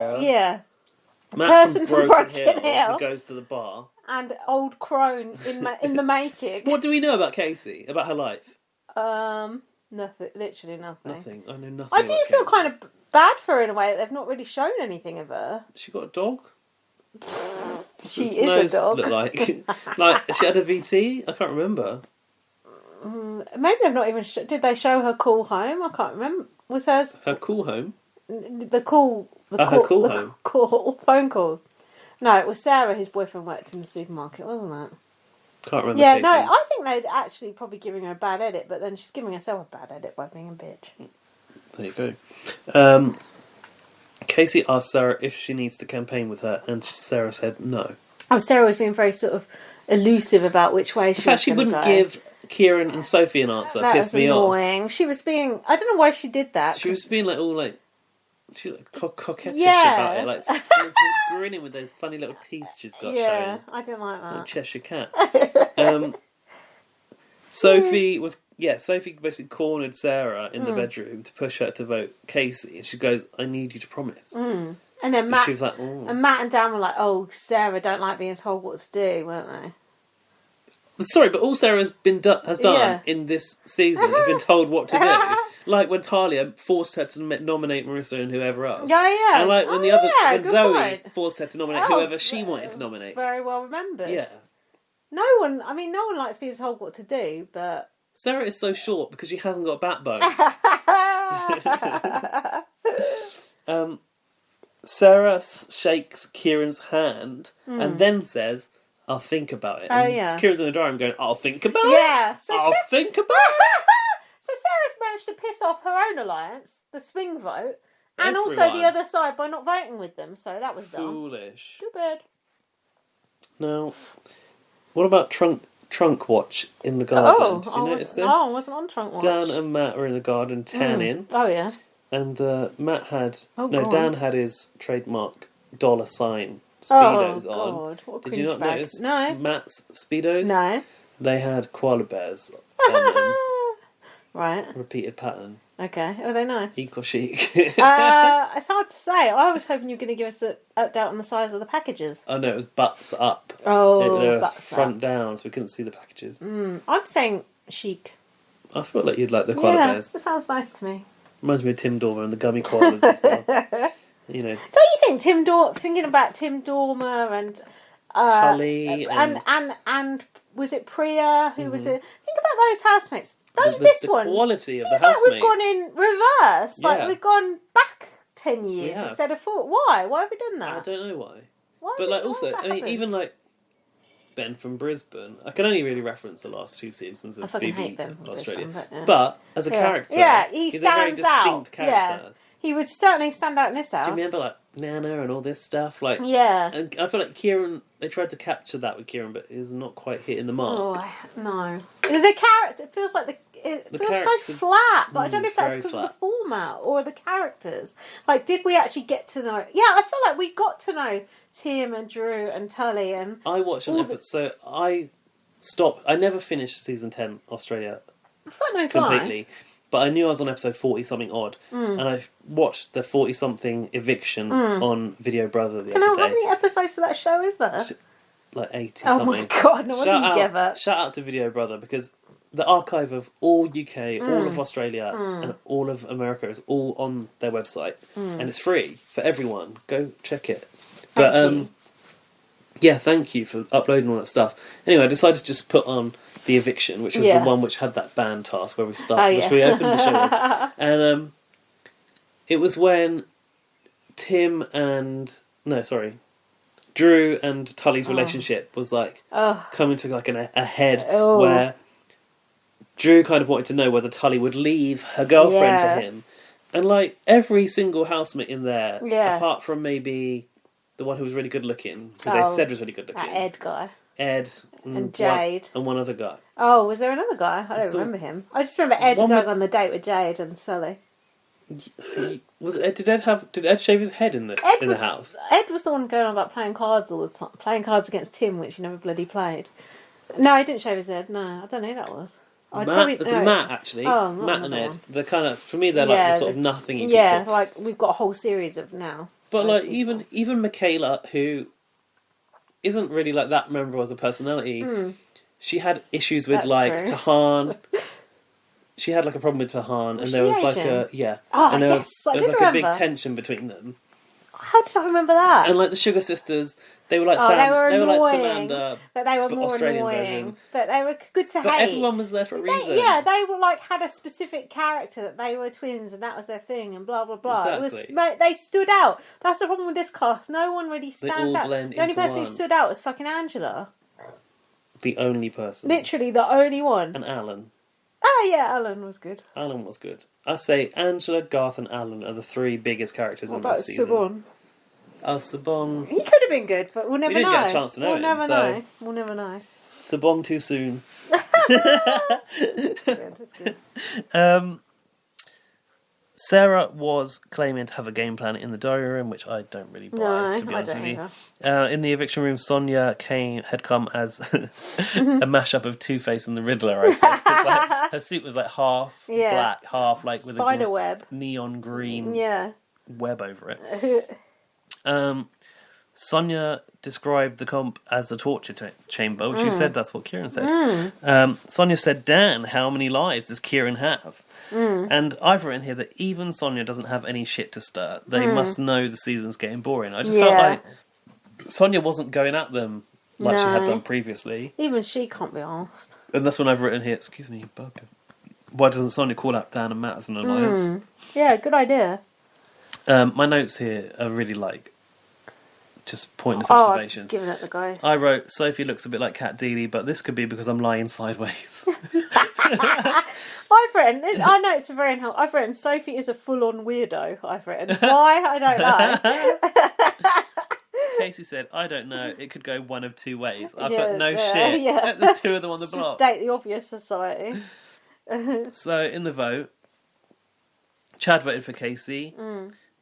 Yeah. Matt Person from Broken Hill who goes to the bar. And old crone in the making. What do we know about Casey? About her life? Nothing. Literally nothing. Nothing. I know nothing. I do feel kind of bad for her in a way. They've not really shown anything of her. She got a dog. She is a dog. Look like she had a VT. I can't remember. Maybe they've not even. Did they show her call home? I can't remember. Was hers her call home? The call. Her call home. Phone call. No, it was Sarah. His boyfriend worked in the supermarket, wasn't it? Can't remember. Yeah, no, I think they'd actually probably giving her a bad edit, but then she's giving herself a bad edit by being a bitch. There you go. Casey asked Sarah if she needs to campaign with her, and Sarah said no. Oh, Sarah was being very sort of elusive about which way she was going to go. In fact, she wouldn't give Kieran and Sophie an answer. That pissed me annoying. off. She was being... I don't know why she did that. She was being like all like... She like coquettish about it, like grinning with those funny little teeth she's got showing. Yeah, I didn't like that. Like Cheshire Cat. Sophie basically cornered Sarah in the bedroom to push her to vote Casey, and she goes, "I need you to promise." And then Matt, she was like, "Oh." And Matt and Dan were like, "Oh, Sarah don't like being told what to do," weren't they? Sorry, but all Sarah has done in this season has been told what to do. Like when Talia forced her to nominate Marissa and whoever else. Yeah. And like when when Zoe forced her to nominate whoever she wanted to nominate. Very well remembered. Yeah. No one likes being told what to do, but... Sarah is so short because she hasn't got a backbone. Sarah shakes Kieran's hand and then says, "I'll think about it." And Kieran's in the diary going, "I'll think about it." Yeah. I'll think about it. So Sarah's managed to piss off her own alliance, the swing vote, and also the other side by not voting with them. So that was dumb. Foolish. Stupid. Now, what about Trunk Watch in the garden? Did you notice this? Oh, I wasn't on Trunk Watch. Dan and Matt were in the garden tanning. Oh, yeah. And Matt had... Dan had his trademark $sign Speedos on. God. What a Did you not notice Matt's Speedos? No. They had koala bears on them. Right. Repeated pattern. Okay. Are they nice? Equal chic. It's hard to say. I was hoping you were going to give us an update on the size of the packages. Oh, no, it was butts up. Oh, they were butts front up. down, so we couldn't see the packages. I'm saying chic. I feel like you'd like the koala bears. That sounds nice to me. Reminds me of Tim Dormer and the gummy koalas as well. You know. Don't you think thinking about Tim Dormer and Tully and was it Priya who was it? Think about those housemates. The quality of the housemate. Like we've gone in reverse. Like we've gone back 10 years instead of 4. Why? Why have we done that? I don't know why. But like also, I mean, even like Ben from Brisbane, I can only really reference the last 2 seasons of BB Australia. But as a character, he stands he's a very distinct character. Yeah. He would certainly stand out in this house. Do you remember like Nana and all this stuff? Like, yeah. And I feel like Kieran, they tried to capture that with Kieran, but is not quite hitting the mark. Oh, no. The character, it feels like it feels so flat, but I don't know if that's because of the format or the characters. Like, did we actually get to know... Yeah, I feel like we got to know Tim and Drew and Tully and... I watched an episode, so I stopped... I never finished season 10 Australia completely. But I knew I was on episode 40-something odd, and I watched the 40-something eviction on Video Brother the other day. How many episodes of that show is there? Like 80 Oh something. my god, no wonder you give it. Shout out to Video Brother, because the archive of all UK, all of Australia, and all of America is all on their website. And it's free for everyone. Go check it. Thank you. Yeah, thank you for uploading all that stuff. Anyway, I decided to just put on The Eviction, which was the one which had that band task where we started, which we opened the show with. And it was when Drew and Tully's relationship was like coming to like a head where Drew kind of wanted to know whether Tully would leave her girlfriend for him. And like every single housemate in there, apart from maybe the one who was really good looking, who they said was really good looking. That Ed guy. Ed and Jade. And one other guy. Oh, was there another guy? I don't remember him. I just remember Ed going on the date with Jade and Sully. Did Ed shave his head in the house? Ed was the one going on about playing cards all the time, playing cards against Tim, which he never bloody played. No, he didn't shave his head. No, I don't know who that was. Matt actually. Matt and Ed. They're kind of, for me, they're like the sort of nothing people. Yeah, like we've got a whole series of now. But like even Michaela, who isn't really like that memorable as a personality, she had issues with Tahan. She had like a problem with Tahan, and there was like a and there was like a big tension between them. How did I remember that? And like the Sugar Sisters, they were like they were like Samantha, but they were more Australian annoying. Version. But they were good to hate. But everyone was there for a reason. They were like had a specific character that they were twins and that was their thing and blah blah blah. Exactly. They stood out. That's the problem with this cast. No one really stands out. The only person who stood out was fucking Angela. The only person. Literally the only one. And Alan. Oh yeah, Alan was good. Alan was good. I say Angela, Garth, and Alan are the three biggest characters in this season. Sabon? Oh, Sabon. He could have been good, but we'll never know. We didn't get a chance to know him. We'll never know. Sabon too soon. That's good. Sarah was claiming to have a game plan in the diary room, which I don't really buy, to be honest with you. In the eviction room, Sonia had come as a mashup of Two-Face and the Riddler, I said. Like, her suit was like half black, half like with spider web, neon green web over it. Sonia described the comp as a torture chamber, which you said that's what Kieran said. Sonia said, Dan, how many lives does Kieran have? And I've written here that even Sonia doesn't have any shit to stir. They must know the season's getting boring. I just felt like Sonia wasn't going at them like she had done previously. Even she can't be asked. And that's when I've written here, excuse me, bug. Why doesn't Sonia call out Dan and Matt as an alliance? Yeah, good idea. My notes here are really like just pointless observations. I've just given it the ghost. I wrote, Sophie looks a bit like Cat Dealey, but this could be because I'm lying sideways. I've written, I know it's very unhelpful. I've written, Sophie is a full-on weirdo. I've written, why? I don't know. Casey said, I don't know. It could go one of two ways. I put no shit. Yeah. The two of them on the block. Date the obvious society. So, in the vote, Chad voted for Casey.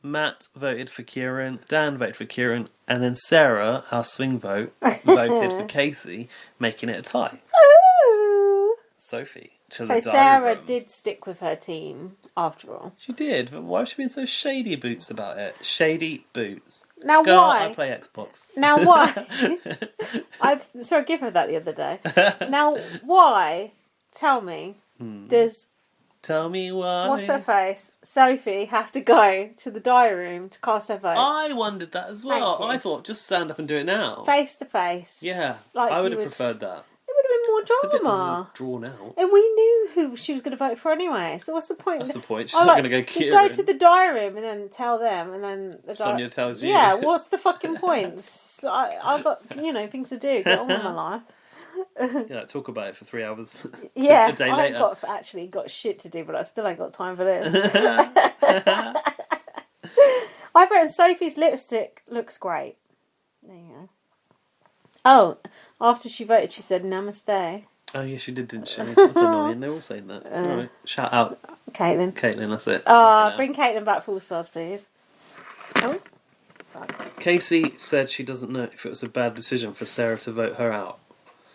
Matt voted for Kieran, Dan voted for Kieran, and then Sarah, our swing vote, voted for Casey, making it a tie. Ooh. Sophie. So Sarah did stick with her team, after all. She did, but why was she being so shady boots about it? Shady boots. Now Girl, why? I play Xbox. Now why? I gave her that the other day. Now why, tell me, does... Tell me why. What's her face? Sophie has to go to the diary room to cast her vote. I wondered that as well. I thought, just stand up and do it now. Face to face. Yeah, I would have preferred that. It would have been more drama. It's a bit more drawn out. And we knew who she was going to vote for anyway. So what's the point? That's the point. She's not going to go Kieran. Go to the diary room and then tell them, and then Sonia tells you. Yeah, what's the fucking point? I've got things to do. Get on with my life. Yeah, talk about it for 3 hours. Yeah, a day later. I've got shit to do, but I still ain't got time for this. I've written Sophie's lipstick looks great. There you go. Oh, after she voted, she said namaste. Oh yeah, she did, didn't she? That's annoying. They're all saying that. All right, shout out, Caitlin. Caitlin, that's it. Bring Caitlin back full stars, please. Oh, fuck. Casey said she doesn't know if it was a bad decision for Sarah to vote her out.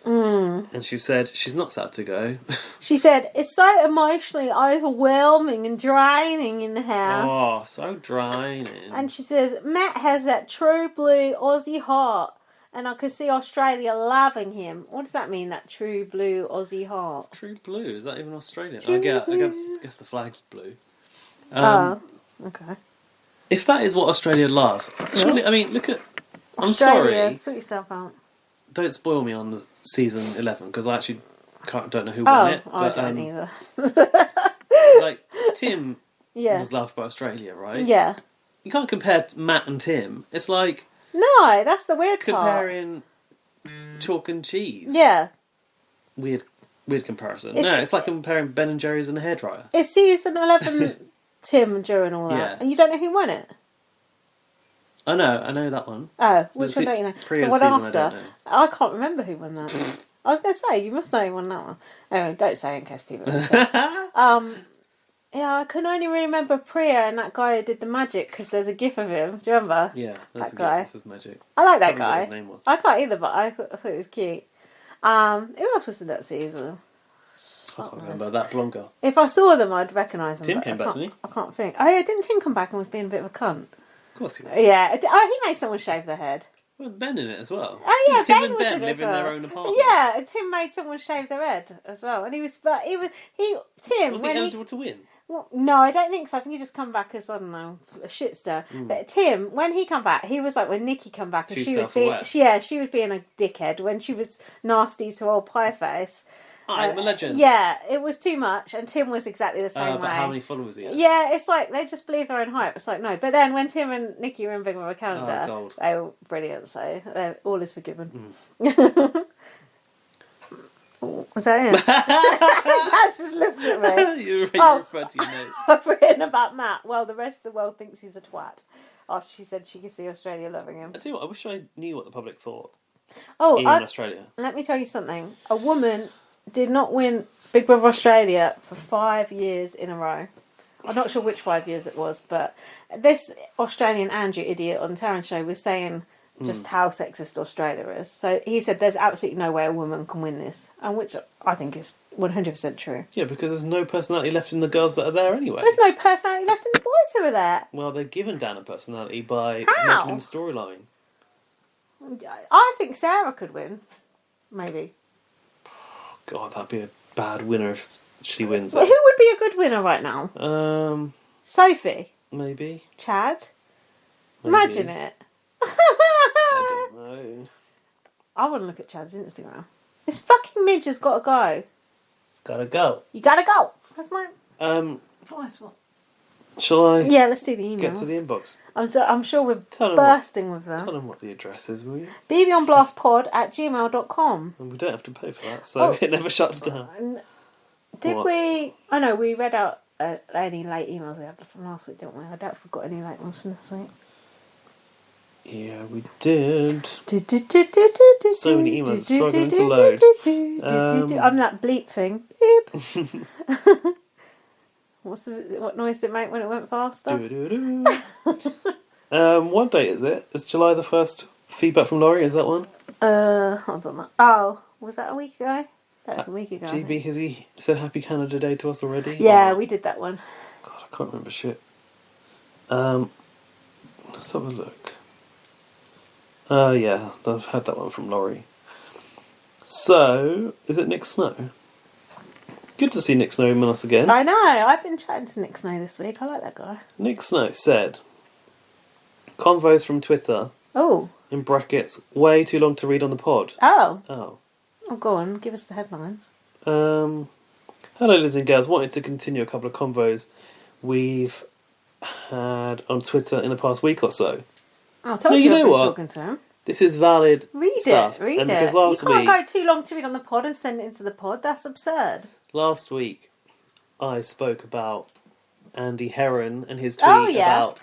And she said she's not sad to go. She said, it's so emotionally overwhelming and draining in the house. Oh, so draining. And she says, Matt has that true blue Aussie heart, and I can see Australia loving him. What does that mean, that true blue Aussie heart? True blue? Is that even Australian? I guess the flag's blue. Okay. If that is what Australia loves, surely, I mean, look at... I'm Australia, sorry. sort yourself out. Don't spoil me on the season 11 because I actually don't know who won it. I don't either. Like Tim was loved by Australia, right? Yeah. You can't compare Matt and Tim. It's like no, that's the weird comparing chalk and cheese. Yeah. Weird comparison. It's like comparing Ben and Jerry's and a hairdryer. It's season 11. Tim and Joe and all that, and you don't know who won it. I know that one. Oh, which one don't you know? The one after. I can't remember who won that. I was going to say, you must know who won that one. Anyway, don't say in case people don't say. Yeah, I can only really remember Priya and that guy who did the magic because there's a gif of him. Do you remember? Yeah, there's that guy. This is magic. I like that guy. What his name was. I can't either, but I thought it was cute. Who else was in that season? I can't remember. That blonde girl. If I saw them, I'd recognise them. Tim came back, didn't he? I can't think. Oh yeah, didn't Tim come back and was being a bit of a cunt? course he was. Yeah. Oh, he made someone shave their head. Well, Ben in it as well. Oh yeah, Tim Ben and was Ben in it live as in well. their own apartment. Yeah, and Tim made someone shave their head as well, and Tim Was he eligible to win? Well, no, I don't think so. I think he just come back as, I don't know, a shitster. But Tim, when he come back, he was like when Nikki come back, and she was being a dickhead when she was nasty to old Pieface. I'm a legend. Yeah, it was too much, and Tim was exactly the same way. But how many followers he had? Yeah, it's like they just believe their own hype. It's like, no. But then when Tim and Nikki were in Big Brother Canada, they were brilliant, so all is forgiven. Was that it? That's just looked at me. You referred to your notes. I've written about Matt. Well, the rest of the world thinks he's a twat. After she said she could see Australia loving him. I tell you what, I wish I knew what the public thought in Australia. Let me tell you something. A woman did not win Big Brother Australia for 5 years in a row. I'm not sure which 5 years it was, but this Australian Andrew idiot on Taryn's show was saying just how sexist Australia is. So he said there's absolutely no way a woman can win this, and which I think is 100% true. Yeah, because there's no personality left in the girls that are there anyway. There's no personality left in the boys who are there. Well, they've given Dan a personality by making him a storyline. I think Sarah could win. Maybe. God, that'd be a bad winner if she wins. Well, who would be a good winner right now? Sophie. Maybe. Chad. Maybe. Imagine it. I don't know. I want to look at Chad's Instagram. This fucking midge has got to go. It's gotta go. You gotta go. That's my advice. What? Shall I? Yeah, let's do the emails. Get to the inbox. I'm sure we're bursting with them. Tell them what the address is, will you? bbonblastpod@gmail.com. And we don't have to pay for that, so it never shuts down. Did we? I know we read out any late emails we had from last week, didn't we? I doubt if we've got any late ones from this week. Yeah, we did. So many emails struggling to load. I'm that bleep thing. Beep. What noise did it make when it went faster? What date is it? It's July the 1st. Feedback from Laurie, is that one? Hold on. Oh, was that a week ago? That was a week ago. GB, has he said Happy Canada Day to us already? Yeah, we did that one. God, I can't remember shit. Let's have a look. Yeah, I've had that one from Laurie. So, is it Nick Snow? Good to see Nick Snow in us again. I know, I've been chatting to Nick Snow this week. I like that guy. Nick Snow said, convos from Twitter. Oh. In brackets, way too long to read on the pod. Oh. Oh. Oh, go on, give us the headlines. Hello, Liz and Gaz. Wanted to continue a couple of convos we've had on Twitter in the past week or so. I told you know what? Talking to him. This is valid stuff. Read and it. Because last you can't go too long to read on the pod and send it into the pod. That's absurd. Last week, I spoke about Andy Heron and his tweet about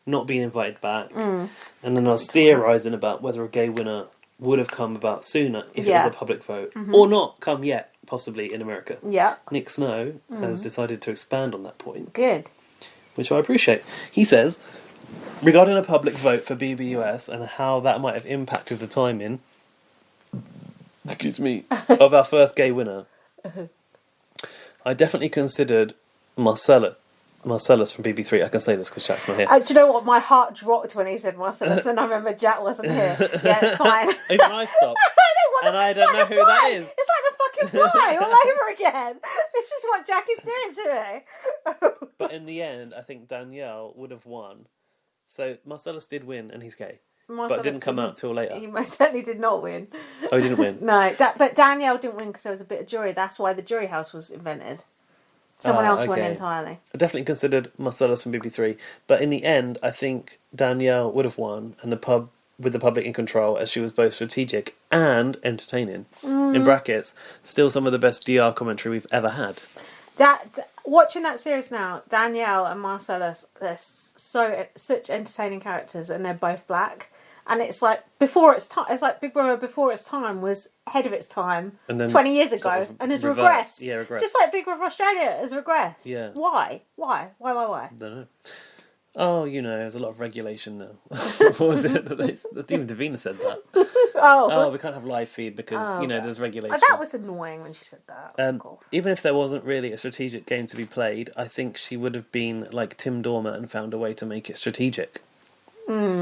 not being invited back. And then I was theorising about whether a gay winner would have come about sooner if it was a public vote. Or not come yet, possibly in America. Yeah. Nick Snow has decided to expand on that point. Good. Which I appreciate. He says, regarding a public vote for BBUS and how that might have impacted the timing, of our first gay winner, I definitely considered Marcellus from BB3. I can say this because Jack's not here. Do you know what? My heart dropped when he said Marcellus, and I remember Jack wasn't here. Yeah, it's fine. Even I stopped. I don't know who that is. It's like the fucking fly all over again. This is what Jack is doing to me. But in the end, I think Danielle would have won. So Marcellus did win, and he's gay. But it didn't come out till later. He most certainly did not win. Oh, he didn't win? No, but Danielle didn't win because there was a bit of jury. That's why the jury house was invented. Someone else won entirely. I definitely considered Marcellus from BB3. But in the end, I think Danielle would have won, and the pub with the public in control, as she was both strategic and entertaining. In brackets, still some of the best DR commentary we've ever had. Watching that series now, Danielle and Marcellus, they're such entertaining characters, and they're both black. And it's like before its time. It's like Big Brother before its time was ahead of its time, and then 20 years ago, sort of and has regressed. Yeah, regressed. Just like Big Brother Australia has regressed. Yeah. Why? I don't know. Oh, there's a lot of regulation now. What was it? Stephen Davina said that. Oh, we can't have live feed because, there's regulation. Oh, that was annoying when she said that. Even if there wasn't really a strategic game to be played, I think she would have been like Tim Dormer and found a way to make it strategic. Mm.